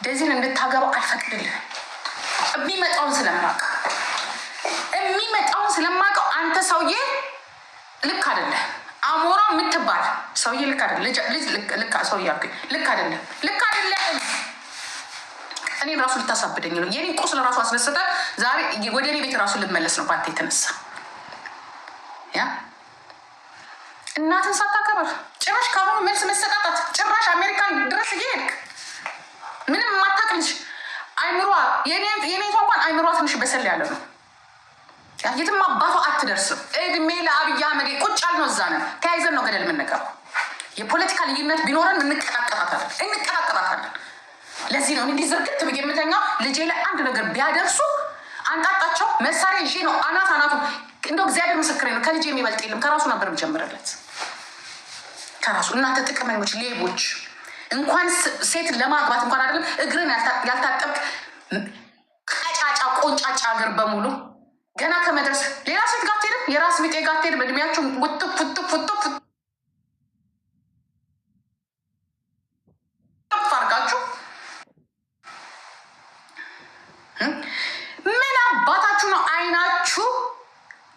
ዴዚን እንድታገባው አልፈቅድልህም። የሚመጣውን ስለማውቀው አንተ ሰውዬ ልክ አይደለም። አሞራ የምትባል ሰውዬ ልክ አይደለም። ልጅ ልክ ሰውዬ አልኩኝ። ልክ አይደለም። እኔን ራሱ ልታሳብደኝ ነው። የኔ ቁስል ራሱ አስነስተ ዛሬ ወደ እኔ ቤት ራሱ ልመለስ ነው ባንተ የተነሳ። ያ እናትን ሳታከብር ጭራሽ ካሁኑ መልስ መሰጣጣት፣ ጭራሽ አሜሪካን ድረስ እየሄድክ ምንም የማታውቅ ልጅ አይምሯ የኔ እንኳን አይምሯ ትንሽ በሰል ያለ ነው። የትም አባቷ አትደርስም። እድሜ ለአብይ አህመድ ቁጭ ያልነው እዛ ነን። ተያይዘን ነው ገደል የምንገባው። የፖለቲካ ልዩነት ቢኖረን እንቀጣቀጣታለን። ለዚህ ነው እንዲህ ዝርግት ብዬ የምተኛው። ልጄ ላይ አንድ ነገር ቢያደርሱ አንጣጣቸው መሳሪያ ይዤ ነው አናቱ። እንደው እግዚአብሔር ምስክሬ ነው፣ ከልጄ የሚበልጥ የለም። ከራሱ ነበር የምጀምርለት። ከራሱ እናንተ ጥቅመኞች፣ ሌቦች፣ እንኳን ሴት ለማግባት እንኳን አይደለም እግርን ያልታጠብቅ ቀጫጫ ቆንጫጫ እግር በሙሉ ገና ከመድረስ ሌላ ሴት ጋር ትሄድም፣ የራስ ቢጤ ጋር ትሄድ። በእድሜያችሁ ውጥፍ አርጋችሁ ምን አባታችሁ ነው አይናችሁ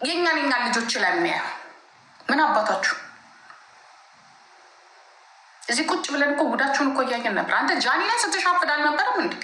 የኛን ልጆች ለሚያዩ? ምን አባታችሁ እዚህ ቁጭ ብለን እኮ ጉዳችሁን እኮ እያየን ነበር። አንተ ጃኒ ላይ ስትሻፍድ አልነበረም እንዴ?